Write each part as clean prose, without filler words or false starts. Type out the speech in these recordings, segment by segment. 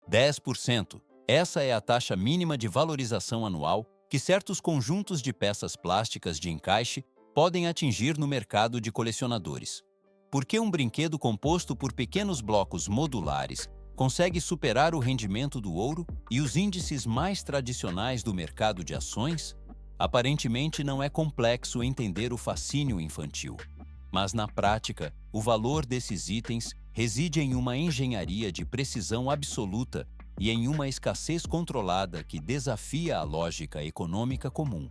10%. Essa é a taxa mínima de valorização anual que certos conjuntos de peças plásticas de encaixe podem atingir no mercado de colecionadores. Por que um brinquedo composto por pequenos blocos modulares consegue superar o rendimento do ouro e os índices mais tradicionais do mercado de ações? Aparentemente não é complexo entender o fascínio infantil. Mas na prática, o valor desses itens reside em uma engenharia de precisão absoluta e em uma escassez controlada que desafia a lógica econômica comum.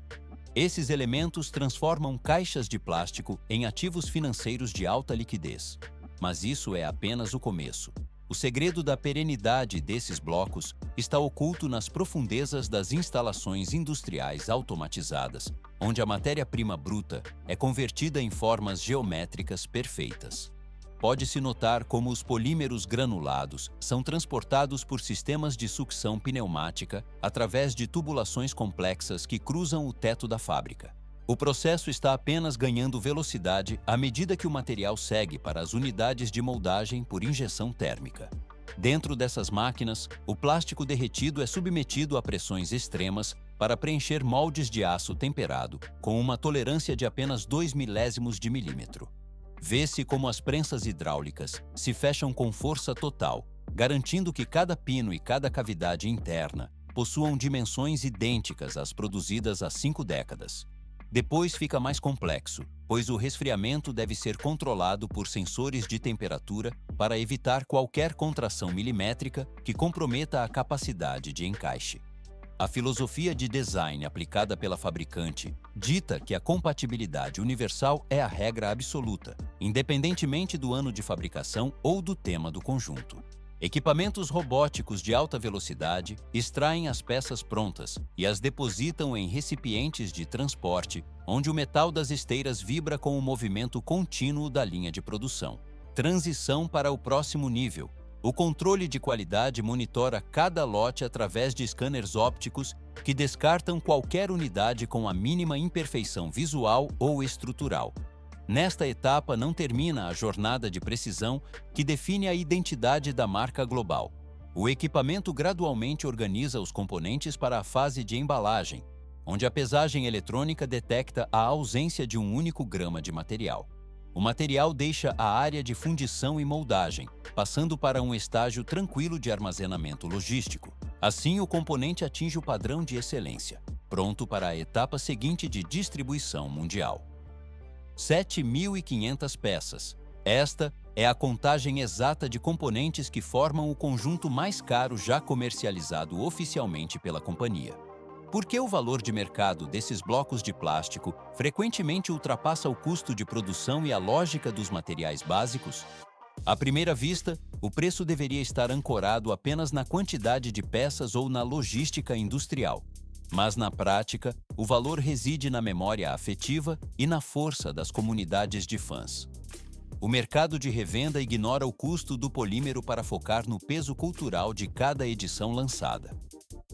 Esses elementos transformam caixas de plástico em ativos financeiros de alta liquidez. Mas isso é apenas o começo. O segredo da perenidade desses blocos está oculto nas profundezas das instalações industriais automatizadas, onde a matéria-prima bruta é convertida em formas geométricas perfeitas. Pode-se notar como os polímeros granulados são transportados por sistemas de sucção pneumática através de tubulações complexas que cruzam o teto da fábrica. O processo está apenas ganhando velocidade à medida que o material segue para as unidades de moldagem por injeção térmica. Dentro dessas máquinas, o plástico derretido é submetido a pressões extremas para preencher moldes de aço temperado com uma tolerância de apenas 2 milésimos de milímetro. Vê-se como as prensas hidráulicas se fecham com força total, garantindo que cada pino e cada cavidade interna possuam dimensões idênticas às produzidas há 5 décadas. Depois fica mais complexo, pois o resfriamento deve ser controlado por sensores de temperatura para evitar qualquer contração milimétrica que comprometa a capacidade de encaixe. A filosofia de design aplicada pela fabricante dita que a compatibilidade universal é a regra absoluta, independentemente do ano de fabricação ou do tema do conjunto. Equipamentos robóticos de alta velocidade extraem as peças prontas e as depositam em recipientes de transporte, onde o metal das esteiras vibra com o movimento contínuo da linha de produção. Transição para o próximo nível. O controle de qualidade monitora cada lote através de scanners ópticos que descartam qualquer unidade com a mínima imperfeição visual ou estrutural. Nesta etapa não termina a jornada de precisão que define a identidade da marca global. O equipamento gradualmente organiza os componentes para a fase de embalagem, onde a pesagem eletrônica detecta a ausência de um único grama de material. O material deixa a área de fundição e moldagem, passando para um estágio tranquilo de armazenamento logístico. Assim, o componente atinge o padrão de excelência, pronto para a etapa seguinte de distribuição mundial. 7.500 peças. Esta é a contagem exata de componentes que formam o conjunto mais caro já comercializado oficialmente pela companhia. Por que o valor de mercado desses blocos de plástico frequentemente ultrapassa o custo de produção e a lógica dos materiais básicos? À primeira vista, o preço deveria estar ancorado apenas na quantidade de peças ou na logística industrial. Mas, na prática, o valor reside na memória afetiva e na força das comunidades de fãs. O mercado de revenda ignora o custo do polímero para focar no peso cultural de cada edição lançada.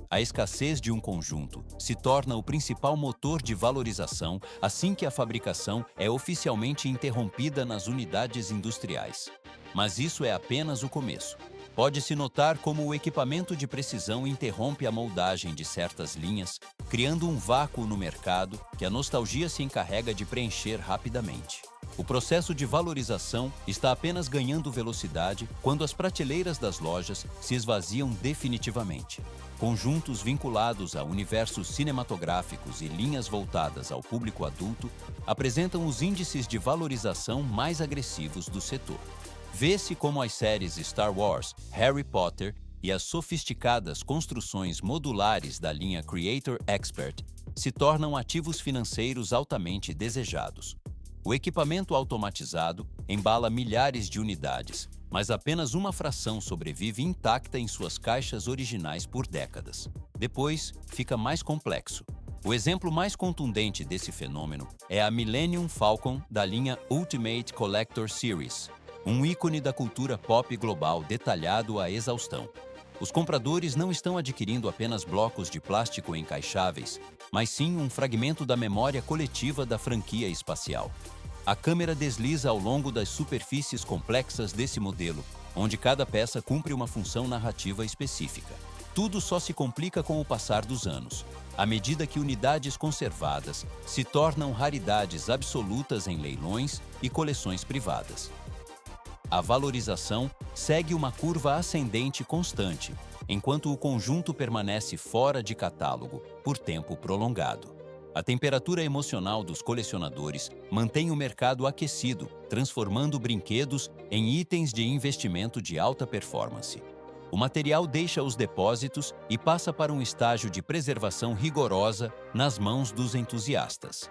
A escassez de um conjunto se torna o principal motor de valorização assim que a fabricação é oficialmente interrompida nas unidades industriais. Mas isso é apenas o começo. Pode-se notar como o equipamento de precisão interrompe a moldagem de certas linhas, criando um vácuo no mercado que a nostalgia se encarrega de preencher rapidamente. O processo de valorização está apenas ganhando velocidade quando as prateleiras das lojas se esvaziam definitivamente. Conjuntos vinculados a universos cinematográficos e linhas voltadas ao público adulto apresentam os índices de valorização mais agressivos do setor. Vê-se como as séries Star Wars, Harry Potter e as sofisticadas construções modulares da linha Creator Expert se tornam ativos financeiros altamente desejados. O equipamento automatizado embala milhares de unidades, mas apenas uma fração sobrevive intacta em suas caixas originais por décadas. Depois, fica mais complexo. O exemplo mais contundente desse fenômeno é a Millennium Falcon da linha Ultimate Collector Series, um ícone da cultura pop global detalhado à exaustão. Os compradores não estão adquirindo apenas blocos de plástico encaixáveis, mas sim um fragmento da memória coletiva da franquia espacial. A câmera desliza ao longo das superfícies complexas desse modelo, onde cada peça cumpre uma função narrativa específica. Tudo só se complica com o passar dos anos, à medida que unidades conservadas se tornam raridades absolutas em leilões e coleções privadas. A valorização segue uma curva ascendente constante, enquanto o conjunto permanece fora de catálogo por tempo prolongado. A temperatura emocional dos colecionadores mantém o mercado aquecido, transformando brinquedos em itens de investimento de alta performance. O material deixa os depósitos e passa para um estágio de preservação rigorosa nas mãos dos entusiastas.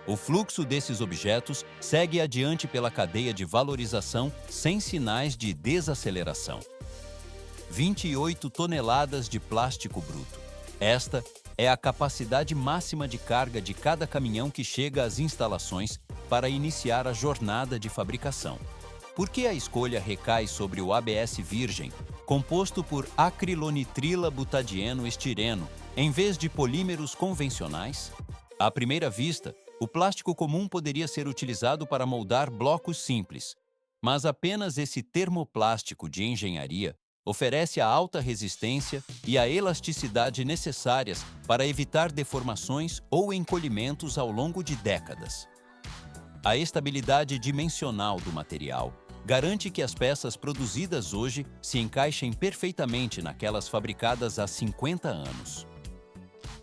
O fluxo desses objetos segue adiante pela cadeia de valorização sem sinais de desaceleração. 28 toneladas de plástico bruto. Esta é a capacidade máxima de carga de cada caminhão que chega às instalações para iniciar a jornada de fabricação. Por que a escolha recai sobre o ABS virgem, composto por acrilonitrila butadieno estireno, em vez de polímeros convencionais? À primeira vista, o plástico comum poderia ser utilizado para moldar blocos simples, mas apenas esse termoplástico de engenharia oferece a alta resistência e a elasticidade necessárias para evitar deformações ou encolhimentos ao longo de décadas. A estabilidade dimensional do material garante que as peças produzidas hoje se encaixem perfeitamente naquelas fabricadas há 50 anos.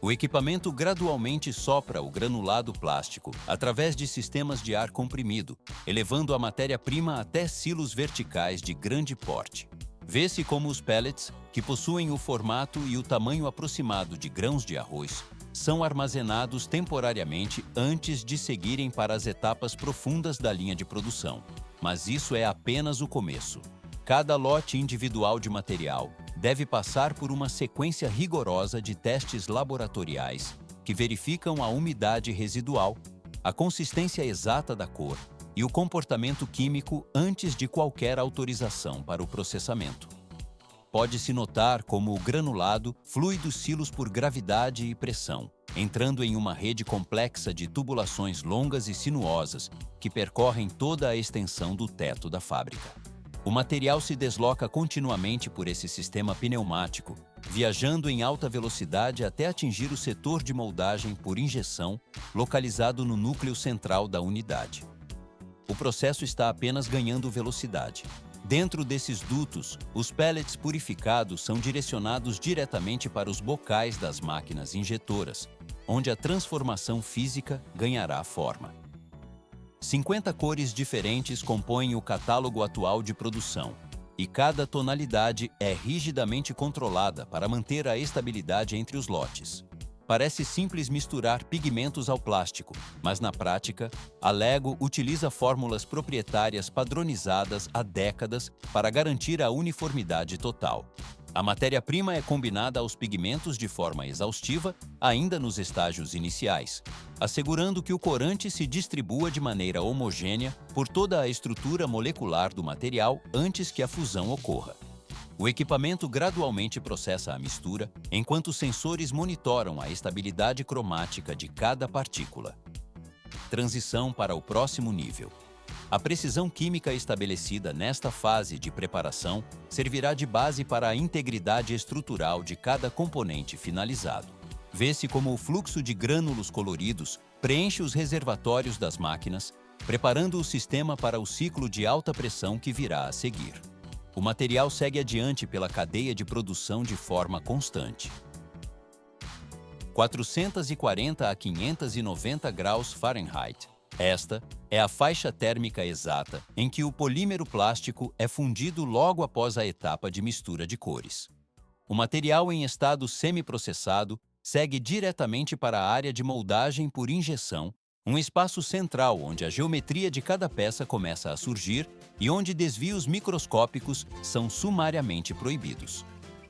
O equipamento gradualmente sopra o granulado plástico através de sistemas de ar comprimido, elevando a matéria-prima até silos verticais de grande porte. Vê-se como os pellets, que possuem o formato e o tamanho aproximado de grãos de arroz, são armazenados temporariamente antes de seguirem para as etapas profundas da linha de produção. Mas isso é apenas o começo. Cada lote individual de material deve passar por uma sequência rigorosa de testes laboratoriais que verificam a umidade residual, a consistência exata da cor e o comportamento químico antes de qualquer autorização para o processamento. Pode-se notar como o granulado flui dos silos por gravidade e pressão, entrando em uma rede complexa de tubulações longas e sinuosas que percorrem toda a extensão do teto da fábrica. O material se desloca continuamente por esse sistema pneumático, viajando em alta velocidade até atingir o setor de moldagem por injeção, localizado no núcleo central da unidade. O processo está apenas ganhando velocidade. Dentro desses dutos, os pellets purificados são direcionados diretamente para os bocais das máquinas injetoras, onde a transformação física ganhará forma. 50 cores diferentes compõem o catálogo atual de produção, e cada tonalidade é rigidamente controlada para manter a estabilidade entre os lotes. Parece simples misturar pigmentos ao plástico, mas na prática, a Lego utiliza fórmulas proprietárias padronizadas há décadas para garantir a uniformidade total. A matéria-prima é combinada aos pigmentos de forma exaustiva, ainda nos estágios iniciais, assegurando que o corante se distribua de maneira homogênea por toda a estrutura molecular do material antes que a fusão ocorra. O equipamento gradualmente processa a mistura, enquanto os sensores monitoram a estabilidade cromática de cada partícula. Transição para o próximo nível. A precisão química estabelecida nesta fase de preparação servirá de base para a integridade estrutural de cada componente finalizado. Vê-se como o fluxo de grânulos coloridos preenche os reservatórios das máquinas, preparando o sistema para o ciclo de alta pressão que virá a seguir. O material segue adiante pela cadeia de produção de forma constante. 440 a 590 graus Fahrenheit. Esta é a faixa térmica exata em que o polímero plástico é fundido logo após a etapa de mistura de cores. O material em estado semi-processado segue diretamente para a área de moldagem por injeção, um espaço central onde a geometria de cada peça começa a surgir e onde desvios microscópicos são sumariamente proibidos.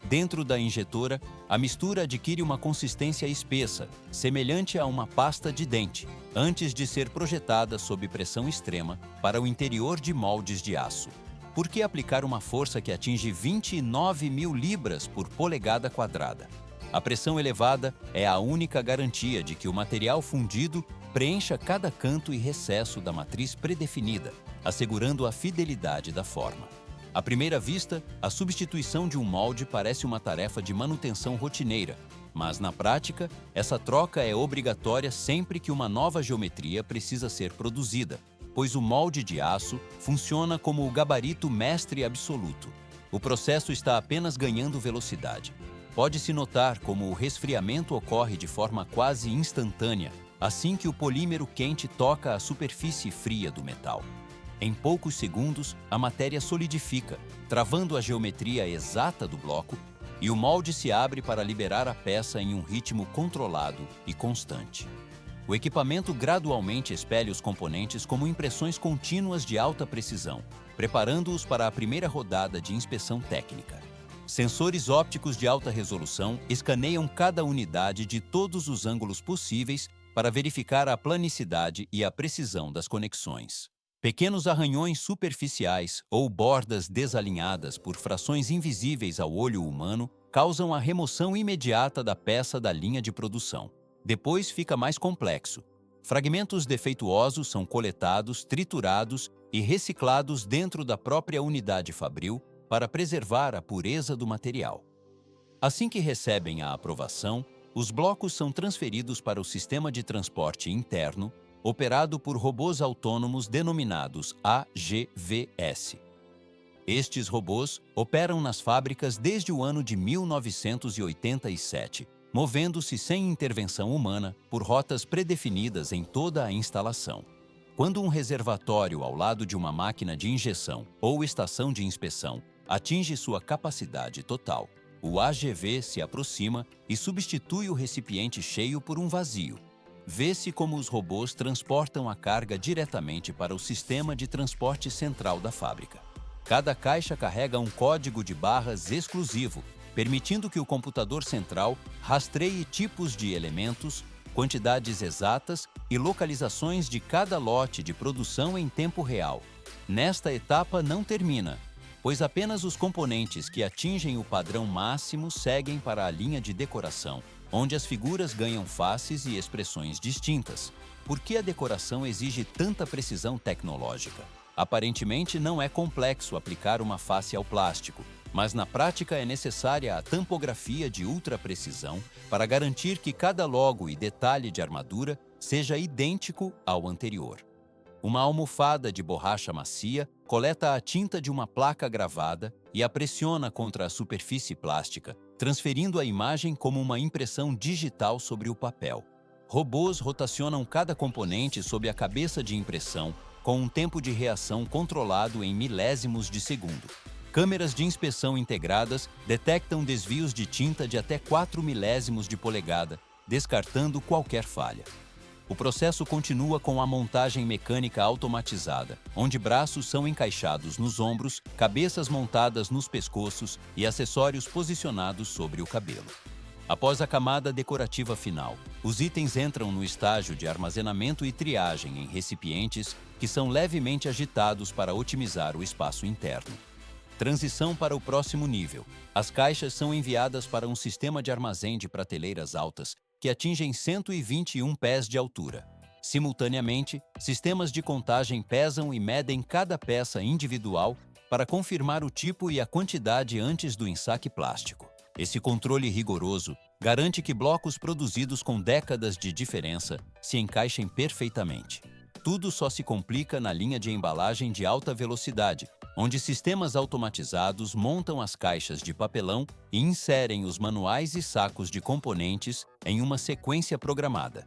Dentro da injetora, a mistura adquire uma consistência espessa, semelhante a uma pasta de dente, antes de ser projetada sob pressão extrema para o interior de moldes de aço. Por que aplicar uma força que atinge 29.000 libras por polegada quadrada? A pressão elevada é a única garantia de que o material fundido preencha cada canto e recesso da matriz predefinida, assegurando a fidelidade da forma. À primeira vista, a substituição de um molde parece uma tarefa de manutenção rotineira, mas na prática, essa troca é obrigatória sempre que uma nova geometria precisa ser produzida, pois o molde de aço funciona como o gabarito mestre absoluto. O processo está apenas ganhando velocidade. Pode-se notar como o resfriamento ocorre de forma quase instantânea assim que o polímero quente toca a superfície fria do metal. Em poucos segundos, a matéria solidifica, travando a geometria exata do bloco, e o molde se abre para liberar a peça em um ritmo controlado e constante. O equipamento gradualmente espelha os componentes como impressões contínuas de alta precisão, preparando-os para a primeira rodada de inspeção técnica. Sensores ópticos de alta resolução escaneiam cada unidade de todos os ângulos possíveis para verificar a planicidade e a precisão das conexões. Pequenos arranhões superficiais ou bordas desalinhadas por frações invisíveis ao olho humano causam a remoção imediata da peça da linha de produção. Depois fica mais complexo. Fragmentos defeituosos são coletados, triturados e reciclados dentro da própria unidade fabril para preservar a pureza do material. Assim que recebem a aprovação, os blocos são transferidos para o sistema de transporte interno, operado por robôs autônomos denominados AGVS. Estes robôs operam nas fábricas desde o ano de 1987, movendo-se sem intervenção humana por rotas predefinidas em toda a instalação. Quando um reservatório ao lado de uma máquina de injeção ou estação de inspeção atinge sua capacidade total, o AGV se aproxima e substitui o recipiente cheio por um vazio. Vê-se como os robôs transportam a carga diretamente para o sistema de transporte central da fábrica. Cada caixa carrega um código de barras exclusivo, permitindo que o computador central rastreie tipos de elementos, quantidades exatas e localizações de cada lote de produção em tempo real. Nesta etapa não termina, pois apenas os componentes que atingem o padrão máximo seguem para a linha de decoração, onde as figuras ganham faces e expressões distintas. Por que a decoração exige tanta precisão tecnológica? Aparentemente não é complexo aplicar uma face ao plástico, mas na prática é necessária a tampografia de ultra-precisão para garantir que cada logo e detalhe de armadura seja idêntico ao anterior. Uma almofada de borracha macia coleta a tinta de uma placa gravada e a pressiona contra a superfície plástica, transferindo a imagem como uma impressão digital sobre o papel. Robôs rotacionam cada componente sob a cabeça de impressão, com um tempo de reação controlado em milésimos de segundo. Câmeras de inspeção integradas detectam desvios de tinta de até 4 milésimos de polegada, descartando qualquer falha. O processo continua com a montagem mecânica automatizada, onde braços são encaixados nos ombros, cabeças montadas nos pescoços e acessórios posicionados sobre o cabelo. Após a camada decorativa final, os itens entram no estágio de armazenamento e triagem em recipientes que são levemente agitados para otimizar o espaço interno. Transição para o próximo nível. As caixas são enviadas para um sistema de armazém de prateleiras altas que atingem 121 pés de altura. Simultaneamente, sistemas de contagem pesam e medem cada peça individual para confirmar o tipo e a quantidade antes do ensaque plástico. Esse controle rigoroso garante que blocos produzidos com décadas de diferença se encaixem perfeitamente. Tudo só se complica na linha de embalagem de alta velocidade, onde sistemas automatizados montam as caixas de papelão e inserem os manuais e sacos de componentes em uma sequência programada.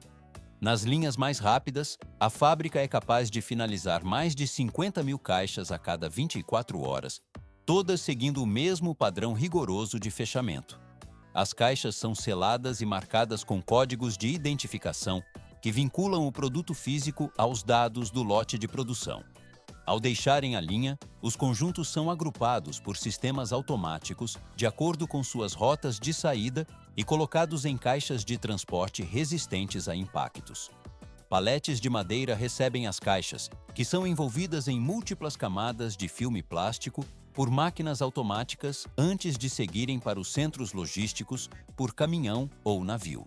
Nas linhas mais rápidas, a fábrica é capaz de finalizar mais de 50 mil caixas a cada 24 horas, todas seguindo o mesmo padrão rigoroso de fechamento. As caixas são seladas e marcadas com códigos de identificação que vinculam o produto físico aos dados do lote de produção. Ao deixarem a linha, os conjuntos são agrupados por sistemas automáticos de acordo com suas rotas de saída e colocados em caixas de transporte resistentes a impactos. Paletes de madeira recebem as caixas, que são envolvidas em múltiplas camadas de filme plástico por máquinas automáticas antes de seguirem para os centros logísticos por caminhão ou navio.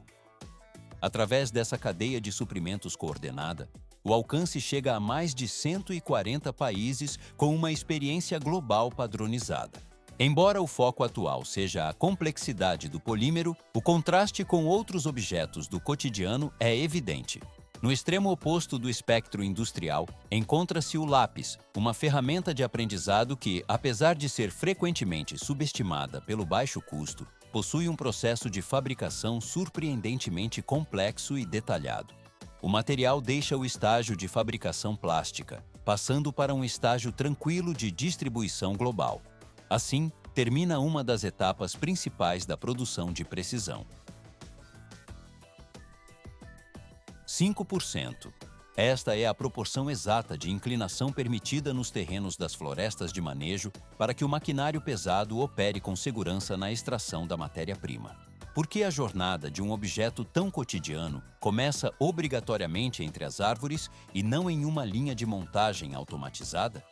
Através dessa cadeia de suprimentos coordenada, o alcance chega a mais de 140 países com uma experiência global padronizada. Embora o foco atual seja a complexidade do polímero, o contraste com outros objetos do cotidiano é evidente. No extremo oposto do espectro industrial, encontra-se o lápis, uma ferramenta de aprendizado que, apesar de ser frequentemente subestimada pelo baixo custo, possui um processo de fabricação surpreendentemente complexo e detalhado. O material deixa o estágio de fabricação plástica, passando para um estágio tranquilo de distribuição global. Assim, termina uma das etapas principais da produção de precisão. 5%. Esta é a proporção exata de inclinação permitida nos terrenos das florestas de manejo para que o maquinário pesado opere com segurança na extração da matéria-prima. Por que a jornada de um objeto tão cotidiano começa obrigatoriamente entre as árvores e não em uma linha de montagem automatizada?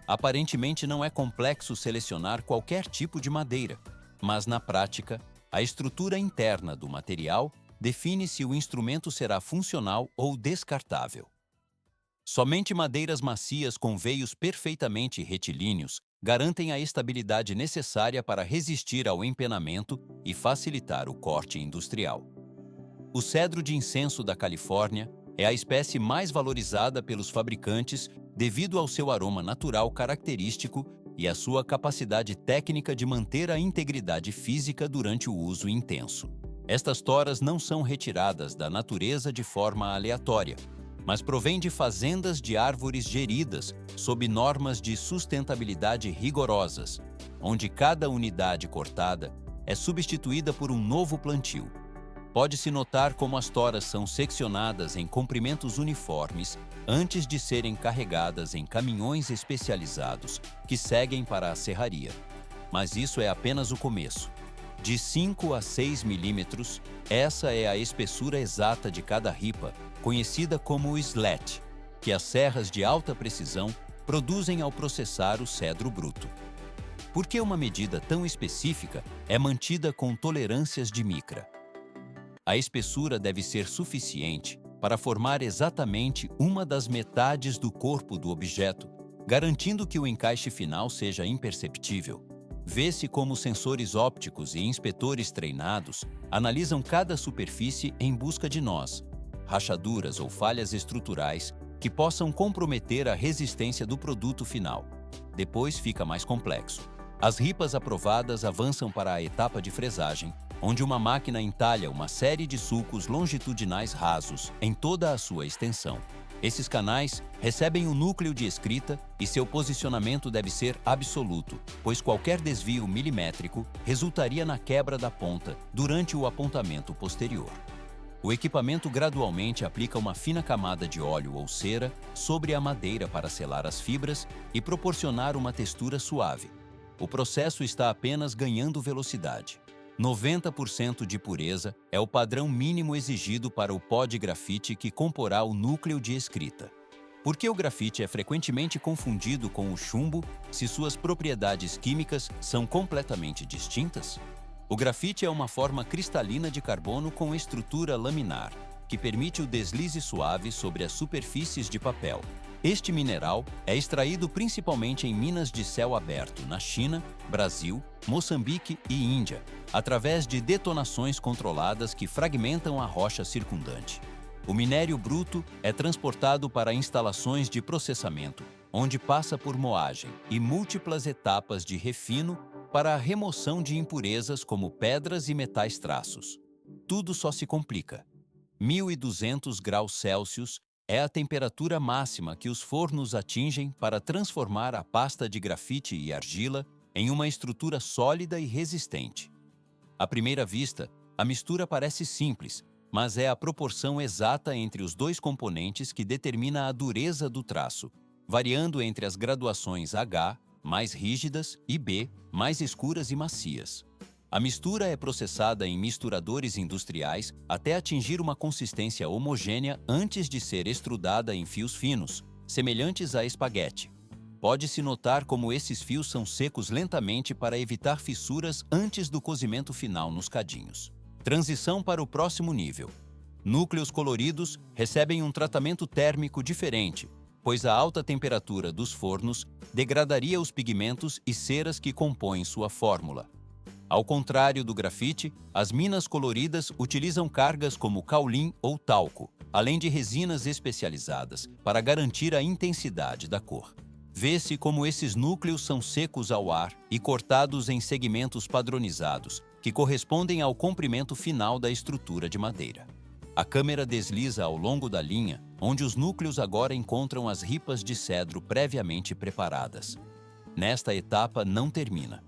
Aparentemente não é complexo selecionar qualquer tipo de madeira, mas na prática, a estrutura interna do material define se o instrumento será funcional ou descartável. Somente madeiras macias com veios perfeitamente retilíneos garantem a estabilidade necessária para resistir ao empenamento e facilitar o corte industrial. O cedro de incenso da Califórnia é a espécie mais valorizada pelos fabricantes devido ao seu aroma natural característico e à sua capacidade técnica de manter a integridade física durante o uso intenso. Estas toras não são retiradas da natureza de forma aleatória, mas provêm de fazendas de árvores geridas sob normas de sustentabilidade rigorosas, onde cada unidade cortada é substituída por um novo plantio. Pode-se notar como as toras são seccionadas em comprimentos uniformes antes de serem carregadas em caminhões especializados que seguem para a serraria. Mas isso é apenas o começo. De 5 a 6 milímetros, essa é a espessura exata de cada ripa, conhecida como slat, que as serras de alta precisão produzem ao processar o cedro bruto. Por que uma medida tão específica é mantida com tolerâncias de micra? A espessura deve ser suficiente para formar exatamente uma das metades do corpo do objeto, garantindo que o encaixe final seja imperceptível. Vê-se como sensores ópticos e inspetores treinados analisam cada superfície em busca de nós, rachaduras ou falhas estruturais que possam comprometer a resistência do produto final. Depois fica mais complexo. As ripas aprovadas avançam para a etapa de fresagem, onde uma máquina entalha uma série de sulcos longitudinais rasos em toda a sua extensão. Esses canais recebem o núcleo de escrita e seu posicionamento deve ser absoluto, pois qualquer desvio milimétrico resultaria na quebra da ponta durante o apontamento posterior. O equipamento gradualmente aplica uma fina camada de óleo ou cera sobre a madeira para selar as fibras e proporcionar uma textura suave. O processo está apenas ganhando velocidade. 90% de pureza é o padrão mínimo exigido para o pó de grafite que comporá o núcleo de escrita. Por que o grafite é frequentemente confundido com o chumbo se suas propriedades químicas são completamente distintas? O grafite é uma forma cristalina de carbono com estrutura laminar, que permite o deslize suave sobre as superfícies de papel. Este mineral é extraído principalmente em minas de céu aberto na China, Brasil, Moçambique e Índia, através de detonações controladas que fragmentam a rocha circundante. O minério bruto é transportado para instalações de processamento, onde passa por moagem e múltiplas etapas de refino para a remoção de impurezas como pedras e metais traços. Tudo só se complica. 1.200 graus Celsius é a temperatura máxima que os fornos atingem para transformar a pasta de grafite e argila em uma estrutura sólida e resistente. À primeira vista, a mistura parece simples, mas é a proporção exata entre os dois componentes que determina a dureza do traço, variando entre as graduações H, mais rígidas, e B, mais escuras e macias. A mistura é processada em misturadores industriais até atingir uma consistência homogênea antes de ser extrudada em fios finos, semelhantes a espaguete. Pode-se notar como esses fios são secos lentamente para evitar fissuras antes do cozimento final nos cadinhos. Transição para o próximo nível. Núcleos coloridos recebem um tratamento térmico diferente, pois a alta temperatura dos fornos degradaria os pigmentos e ceras que compõem sua fórmula. Ao contrário do grafite, as minas coloridas utilizam cargas como caulim ou talco, além de resinas especializadas, para garantir a intensidade da cor. Vê-se como esses núcleos são secos ao ar e cortados em segmentos padronizados, que correspondem ao comprimento final da estrutura de madeira. A câmera desliza ao longo da linha, onde os núcleos agora encontram as ripas de cedro previamente preparadas. Nesta etapa não termina.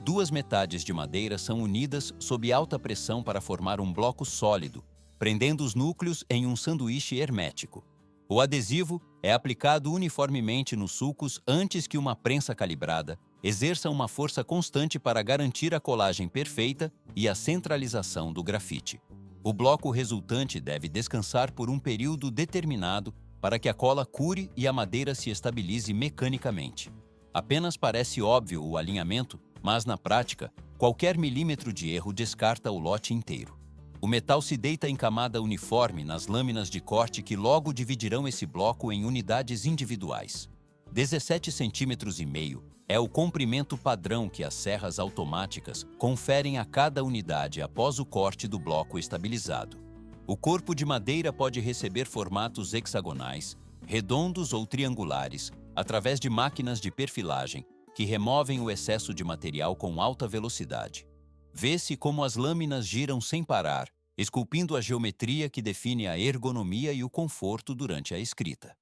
Duas metades de madeira são unidas sob alta pressão para formar um bloco sólido, prendendo os núcleos em um sanduíche hermético. O adesivo é aplicado uniformemente nos sulcos antes que uma prensa calibrada exerça uma força constante para garantir a colagem perfeita e a centralização do grafite. O bloco resultante deve descansar por um período determinado para que a cola cure e a madeira se estabilize mecanicamente. Apenas parece óbvio o alinhamento, mas na prática, qualquer milímetro de erro descarta o lote inteiro. O metal se deita em camada uniforme nas lâminas de corte que logo dividirão esse bloco em unidades individuais. 17,5 centímetros é o comprimento padrão que as serras automáticas conferem a cada unidade após o corte do bloco estabilizado. O corpo de madeira pode receber formatos hexagonais, redondos ou triangulares, através de máquinas de perfilagem, que removem o excesso de material com alta velocidade. Vê-se como as lâminas giram sem parar, esculpindo a geometria que define a ergonomia e o conforto durante a escrita.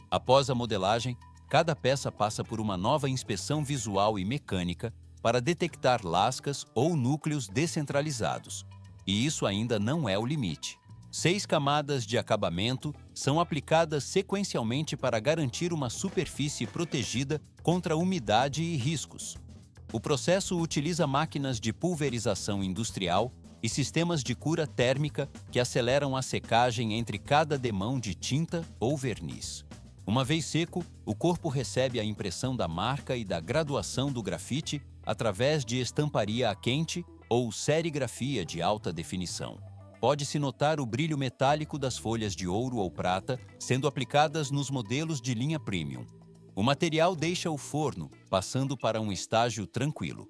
Após a modelagem, cada peça passa por uma nova inspeção visual e mecânica para detectar lascas ou núcleos descentralizados. E isso ainda não é o limite. 6 camadas de acabamento são aplicadas sequencialmente para garantir uma superfície protegida contra umidade e riscos. O processo utiliza máquinas de pulverização industrial e sistemas de cura térmica que aceleram a secagem entre cada demão de tinta ou verniz. Uma vez seco, o corpo recebe a impressão da marca e da graduação do grafite através de estamparia a quente ou serigrafia de alta definição. Pode-se notar o brilho metálico das folhas de ouro ou prata sendo aplicadas nos modelos de linha premium. O material deixa o forno, passando para um estágio tranquilo.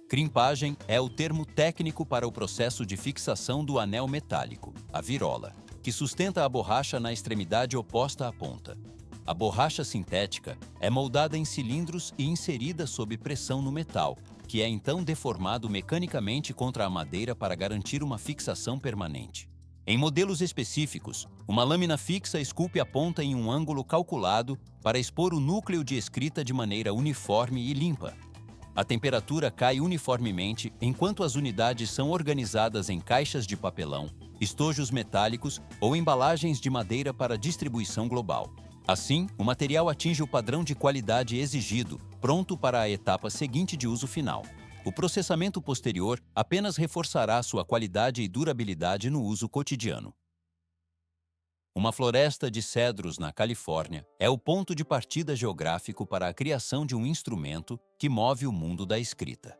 Crimpagem é o termo técnico para o processo de fixação do anel metálico, a virola, que sustenta a borracha na extremidade oposta à ponta. A borracha sintética é moldada em cilindros e inserida sob pressão no metal, que é então deformado mecanicamente contra a madeira para garantir uma fixação permanente. Em modelos específicos, uma lâmina fixa esculpe a ponta em um ângulo calculado para expor o núcleo de escrita de maneira uniforme e limpa. A temperatura cai uniformemente enquanto as unidades são organizadas em caixas de papelão, estojos metálicos ou embalagens de madeira para distribuição global. Assim, o material atinge o padrão de qualidade exigido, pronto para a etapa seguinte de uso final. O processamento posterior apenas reforçará sua qualidade e durabilidade no uso cotidiano. Uma floresta de cedros na Califórnia é o ponto de partida geográfico para a criação de um instrumento que move o mundo da escrita.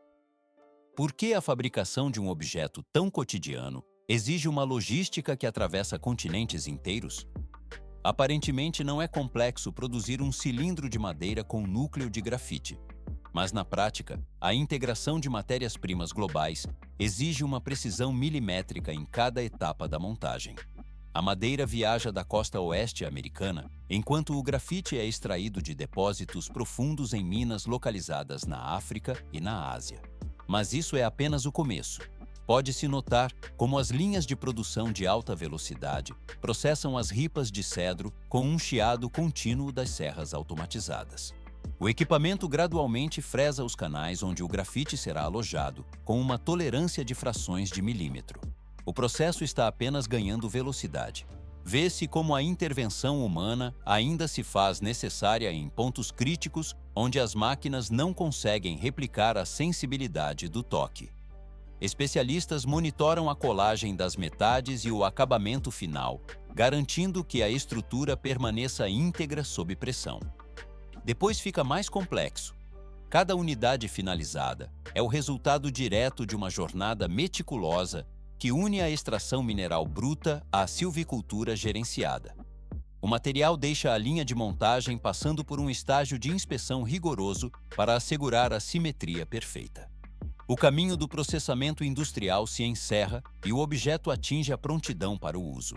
Por que a fabricação de um objeto tão cotidiano exige uma logística que atravessa continentes inteiros? Aparentemente não é complexo produzir um cilindro de madeira com núcleo de grafite, mas na prática, a integração de matérias-primas globais exige uma precisão milimétrica em cada etapa da montagem. A madeira viaja da costa oeste americana, enquanto o grafite é extraído de depósitos profundos em minas localizadas na África e na Ásia. Mas isso é apenas o começo. Pode-se notar como as linhas de produção de alta velocidade processam as ripas de cedro com um chiado contínuo das serras automatizadas. O equipamento gradualmente fresa os canais onde o grafite será alojado, com uma tolerância de frações de milímetro. O processo está apenas ganhando velocidade. Vê-se como a intervenção humana ainda se faz necessária em pontos críticos onde as máquinas não conseguem replicar a sensibilidade do toque. Especialistas monitoram a colagem das metades e o acabamento final, garantindo que a estrutura permaneça íntegra sob pressão. Depois fica mais complexo. Cada unidade finalizada é o resultado direto de uma jornada meticulosa que une a extração mineral bruta à silvicultura gerenciada. O material deixa a linha de montagem passando por um estágio de inspeção rigoroso para assegurar a simetria perfeita. O caminho do processamento industrial se encerra e o objeto atinge a prontidão para o uso.